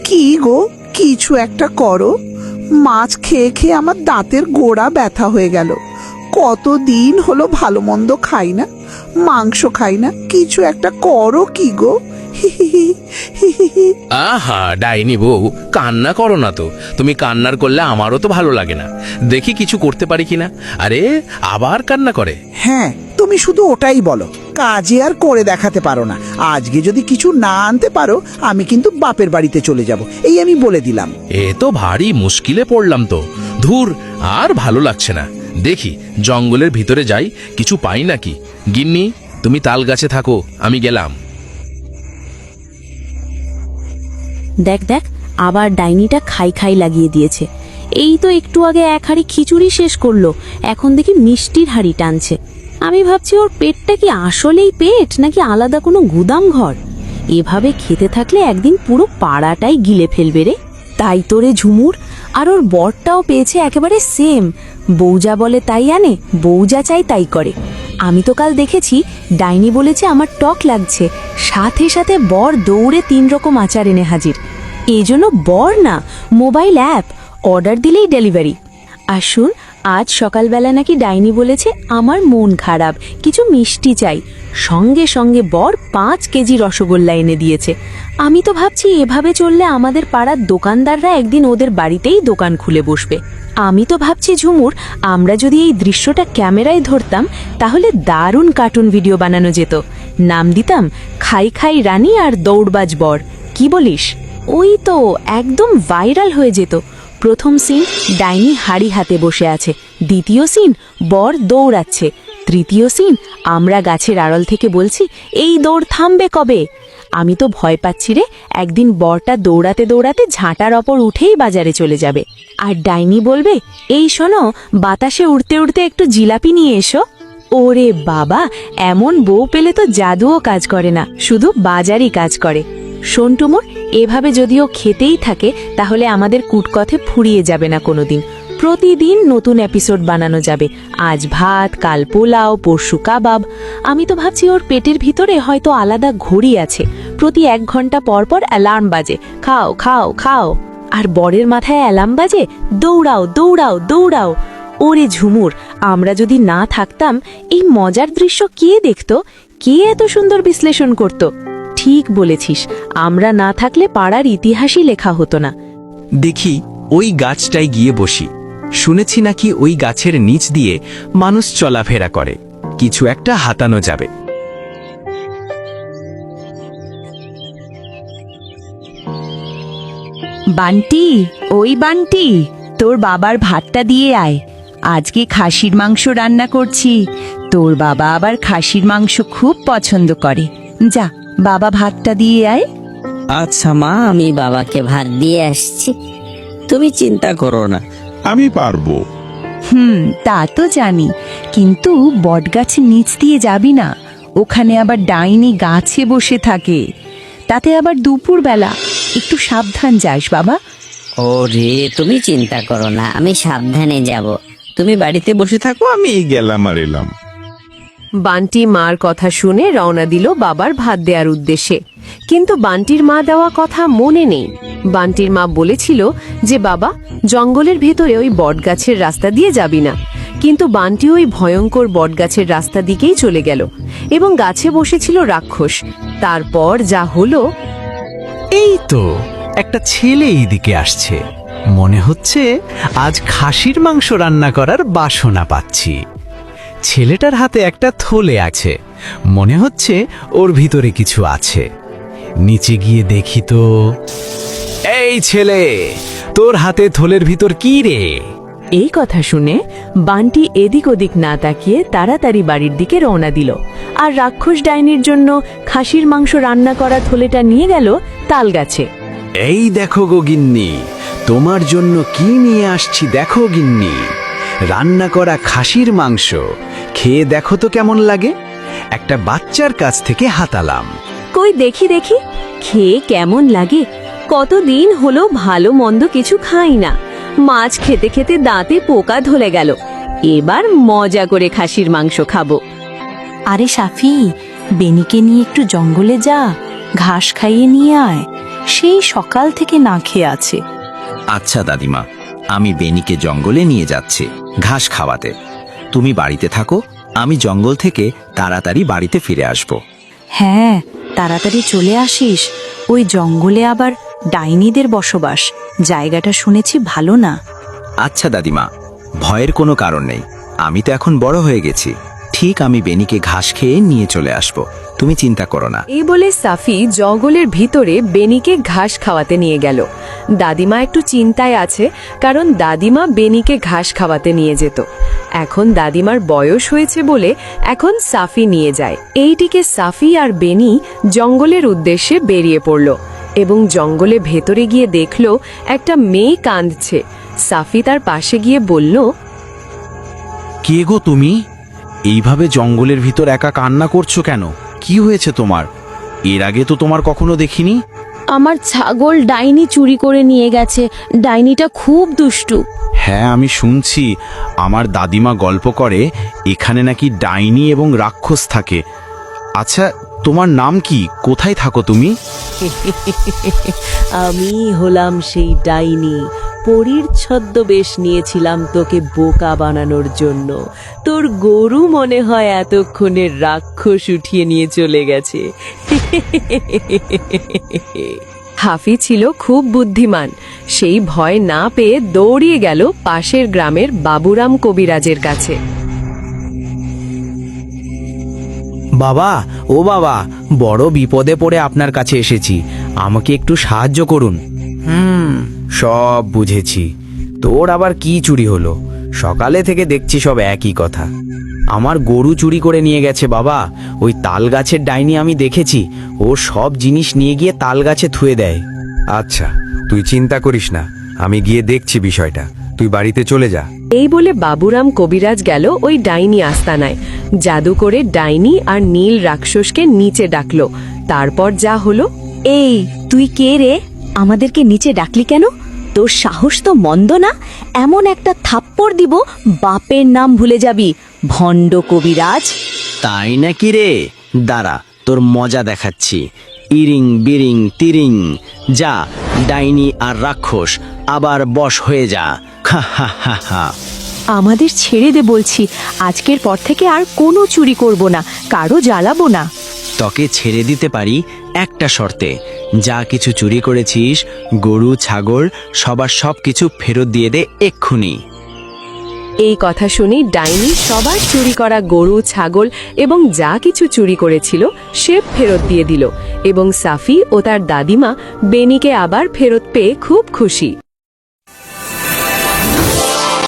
কি গো, কিছু একটা করো। মাছ খেয়ে খেয়ে আমার দাঁতের গোড়া ব্যথা হয়ে গেল। কতদিন হলো ভালো মন্দ খাই না, মাংস খাই না। কিছু একটা করো কি গো। আহা ডাইনি বউ, কান্না করো না তো। তুমি কান্নার করলে আমারও তো ভালো লাগে না। দেখি কিছু করতে পারি কিনা। আরে আবার কান্না করে। হ্যাঁ, তুমি শুধু ওটাই বলো, কাজে আর করে দেখাতে পারো না। আজকে যদি কিছু না আনতে পারো, আমি কিন্তু বাপের বাড়িতে চলে যাব, এই আমি বলে দিলাম। এ তো ভারী মুশকিলে পড়লাম তো। ধুর, আর ভালো লাগছে না। দেখি জঙ্গলের ভিতরে যাই, কিছু পাই নাকি। গিন্নি, তুমি তাল গাছে থাকো, আমি গেলাম। দেখ দেখ, আবার ডাইনিটা খাই খাই লাগিয়ে দিয়েছে। এই তো একটু আগে এক হাঁড়ি খিচুড়ি শেষ করলো, এখন দেখি মিষ্টির হাঁড়ি টানছে। আমি ভাবছি ওর পেটটা কি আসলেই পেট নাকি আলাদা কোনো গুদাম ঘর। এভাবে খেতে থাকলে একদিন পুরো পাড়াটাই গিলে ফেলবে রে। তাই তো রে ঝুমুর, আর ওর বরটাও পেয়েছে একেবারে সেম। বউজা বলে তাই আনে, বউজা চাই তাই করে। আমি তো কাল দেখেছি ডাইনি বলেছে আমার টক লাগছে, সাথে সাথে বর দৌড়ে 3 রকম আচার এনে হাজির। এই জন্য বর না, মোবাইল অ্যাপ, অর্ডার দিলেই ডেলিভারি। আর শুন, আজ সকালবেলা নাকি ডাইনি বলেছে আমার মন খারাপ, কিছু মিষ্টি চাই। সঙ্গে সঙ্গে বর 5 কেজি রসগোল্লা এনে দিয়েছে। আমি তো ভাবছি এভাবে চললে আমাদের পাড়ার দোকানদাররা একদিন ওদের বাড়িতেই দোকান খুলে বসবে। আমি তো ভাবছি ঝুমুর, আমরা যদি এই দৃশ্যটা ক্যামেরায় ধরতাম তাহলে দারুণ কার্টুন ভিডিও বানানো যেত। নাম দিতাম খাই খাই রানী আর দৌড়বাজ বর। কি বলিস? ওই তো একদম ভাইরাল হয়ে যেত। প্রথম সিন ডাইনি হাড়ি হাতে বসে আছে, দ্বিতীয় সিন বর দৌড়াচ্ছে, তৃতীয় সিন আমরা গাছের আড়ল থেকে বলছি এই দৌড় থামবে কবে। আমি তো ভয় পাচ্ছি রে, একদিন বরটা দৌড়াতে দৌড়াতে ঝাঁটার ওপর উঠেই বাজারে চলে যাবে। আর ডাইনি বলবে এই শোনো, বাতাসে উড়তে উড়তে একটু জিলাপি নিয়ে এসো। ওরে বাবা, এমন বউ পেলে তো জাদুও কাজ করে না, শুধু বাজারই কাজ করে। শোন টুমুর, এভাবে যদিও খেতেই থাকে তাহলে আমাদের কুটকথে ফুরিয়ে যাবে না কোনোদিন। প্রতিদিন নতুন এপিসোড বানানো যাবে। আজ ভাত, কাল পোলাও, পরশু কাবাব। আমি তো ভাবছি ওর পেটের ভিতরে হয়তো আলাদা ঘড়ি আছে, প্রতি 1 ঘন্টা পর পর অ্যালার্ম বাজে, খাও খাও খাও। আর বরের মাথায় অ্যালার্ম বাজে, দৌড়াও দৌড়াও দৌড়াও। ওরে ঝুমুর, আমরা যদি না থাকতাম এই মজার দৃশ্য কে দেখত, কে এত সুন্দর বিশ্লেষণ করত? ঠিক বলেছিস, আমরা না থাকলে পাড়ার ইতিহাসই লেখা হতো না। দেখি ওই গাছটায় গিয়ে বসি। শুনেছি নাকি ওই গাছের নিচ দিয়ে মানুষ চলাফেরা করে, কিছু একটা হাতানো যাবে। বান্টি, ওই বান্টি, তোর বাবার ভাতটা দিয়ে আয়। আজকে খাসির মাংস রান্না করছি। তোর বাবা আবার খাসির মাংস খুব পছন্দ করে। যা, বাবা ভাতটা দিয়ে আয়। আচ্ছা মা, আমি বাবাকে ভাত দিয়ে আসছি, তুমি চিন্তা করো না। আমি পারবো। তা তো জানি, কিন্তু বটগাছের নিচ দিয়ে যাবি না, ওখানে আবার ডাইনি গাছে বসে থাকে। তাতে আবার দুপুরবেলা, একটু সাবধান যাস বাবা। ওরে, তুমি চিন্তা করো না, আমি সাবধানে যাব। তুমি বাড়িতে বসে থাকো, আমি গেলাম আর এলাম। বান্টি মার কথা শুনে রওনা দিল বাবার ভাত দেওয়ার উদ্দেশ্যে। কিন্তু বান্টির মা দেওয়া কথা মনে নেই। বান্টির মা বলেছিল যে বাবা, জঙ্গলের ভেতরে ওই বটগাছের রাস্তা দিয়ে যাবি না। কিন্তু বান্টি ওই ভয়ঙ্কর বটগাছের রাস্তা দিকেই চলে গেল এবং গাছে বসেছিল রাক্ষস। তারপর যা হলো, এই তো একটা ছেলে এইদিকে আসছে, মনে হচ্ছে আজ খাসির মাংস রান্না করার বাসনা পাচ্ছি। ছেলেটার হাতে একটা থলে আছে, মনে হচ্ছে ওর ভিতরে কিছু আছে। নিচে গিয়ে দেখি তো, এই ছেলে, তোর হাতে থলের ভিতর কি রে? এই কথা শুনে বান্টি এদিক ওদিক না তাকিয়ে তাড়াতাড়ি বাড়ির দিকে রওনা দিল আর রাক্ষস ডাইনির জন্য খাসির মাংস রান্না করা থলেটা নিয়ে গেল তাল গাছে। এই দেখো গো গিন্নি, তোমার জন্য কি নিয়ে আসছি দেখো গিন্নি। রান্না করা খাসির মাংস, খেয়ে দেখো তো কেমন লাগে। একটা বাচ্চার কাছ থেকে হাতালাম। কই দেখি দেখি, খেয়ে কেমন লাগে। কতদিন হলো ভালো মন্দ কিছু খাই না। মাছ খেতে খেতে দাঁতে পোকা ধরে গেল, এবার মজা করে খাসির মাংস খাবো। আরে সাফি, বেনিকে নিয়ে একটু জঙ্গলে যা, ঘাস খাইয়ে নিয়ে আয়। সেই সকাল থেকে না খেয়ে আছে। আচ্ছা দাদিমা, আমি বেনিকে জঙ্গলে নিয়ে যাচ্ছি ঘাস খাওয়াতে। তুমি বাড়িতে থাকো, আমি জঙ্গল থেকে তাড়াতাড়ি বাড়িতে ফিরে আসব। হ্যাঁ, তাড়াতাড়ি চলে আসিস। ওই জঙ্গলে আবার ডাইনিদের বসবাস, জায়গাটা শুনেছি ভালো না। আচ্ছা দাদিমা, ভয়ের কোনো কারণ নেই। আমি তো এখন বড় হয়ে গেছি। ঠিক আমি বেনিকে ঘাস খেয়ে নিয়ে চলে আসব, তুমি চিন্তা করো না। এই বলে সাফি জঙ্গলের ভিতরে বেনিকে ঘাস খাওয়াতে নিয়ে গেল। দাদিমা একটু চিন্তায় আছে, কারণ দাদিমা বেনিকে ঘাস খাওয়াতে নিয়ে যেত। এখন দাদিমার বয়স হয়েছে বলে এখন সাফি নিয়ে যায়। এইটিকে সাফি আর বেনি জঙ্গলের উদ্দেশ্যে বেরিয়ে পড়ল এবং জঙ্গলে ভেতরে গিয়ে দেখল একটা মেয়ে কাঁদছে। সাফি তার পাশে গিয়ে বলল, কে গো তুমি? এইভাবে জঙ্গলের ভিতর একা কান্না করছো কেন? কি হয়েছে তোমার? এর আগে তো তোমার কখনো দেখিনি। আমার ছাগল ডাইনি চুরি করে নিয়ে গেছে। ডাইনিটা খুব দুষ্টু। হ্যাঁ, আমি শুনছি। আমার দাদিমা গল্প করে এখানে নাকি ডাইনি এবং রাক্ষস থাকে। আচ্ছা, তোমার নাম কি? কোথায় থাকো তুমি? আমি হলাম সেই ডাইনি। পরীর ছদ্মবেশ নিয়েছিলাম তোকে বোকা বানানোর জন্য। তোর গরু মনে হয় এতক্ষণে রাক্ষস উঠিয়ে নিয়ে চলে গেছে। হাফি ছিল খুব বুদ্ধিমান। সেই ভয় না পেয়ে দৌড়িয়ে গেল পাশের গ্রামের বাবুরাম কবিরাজের কাছে। বাবা, ও বাবা, বড় বিপদে পড়ে আপনার কাছে এসেছি, আমাকে একটু সাহায্য করুন। সব বুঝেছি। তোর আবার কি চুরি হলো? সকালে থেকে দেখছি সব একই কথা। আমার গরু চুরি করে নিয়ে গেছে বাবা। ওই তাল গাছের ডাইনি আমি দেখেছি, ও সব জিনিস নিয়ে গিয়ে তাল গাছে থুয়ে দেয়। আচ্ছা, তুই চিন্তা করিস না, আমি গিয়ে দেখছি বিষয়টা। তুই বাড়িতে চলে যা। এই বলে বাবুরাম কবিরাজ গেল ওই ডাইনি আস্তানায়। জাদু করে ডাইনি আর নীল রাক্ষসকে নিচে ডাকলো। তারপর যা হলো। এই, তুই কে রে? আমাদেরকে নিচে ডাকলি কেন? তোর সাহস তো মন্দ না। এমন একটা থাপ্পড় দিব, বাপের নাম ভুলে যাবি, ভণ্ড কবিরাজ। তাই নাকি রে? দাঁড়া, তোর মজা দেখাচ্ছি। ইরিং বিরিং তিরিং, যা ডাইনি আর রাক্ষস আবার বশ হয়ে যা। হা হা হা হা। আমাদের ছেড়ে দে বলছি। আজকের পর থেকে আর কোনো চুরি করব না, কারো জ্বালাবো না। তোকে ছেড়ে দিতে পারি একটা শর্তে। যা কিছু চুরি করেছিস, গরু ছাগল সবার সবকিছু ফেরত দিয়ে দে এক্ষুনি। এই কথা শুনে ডাইনি সবার চুরি করা গরু ছাগল এবং যা কিছু চুরি করেছিল সে ফেরত দিয়ে দিল এবং সাফি ও তার দাদিমা বেনিকে আবার ফেরত পেয়ে খুব খুশি।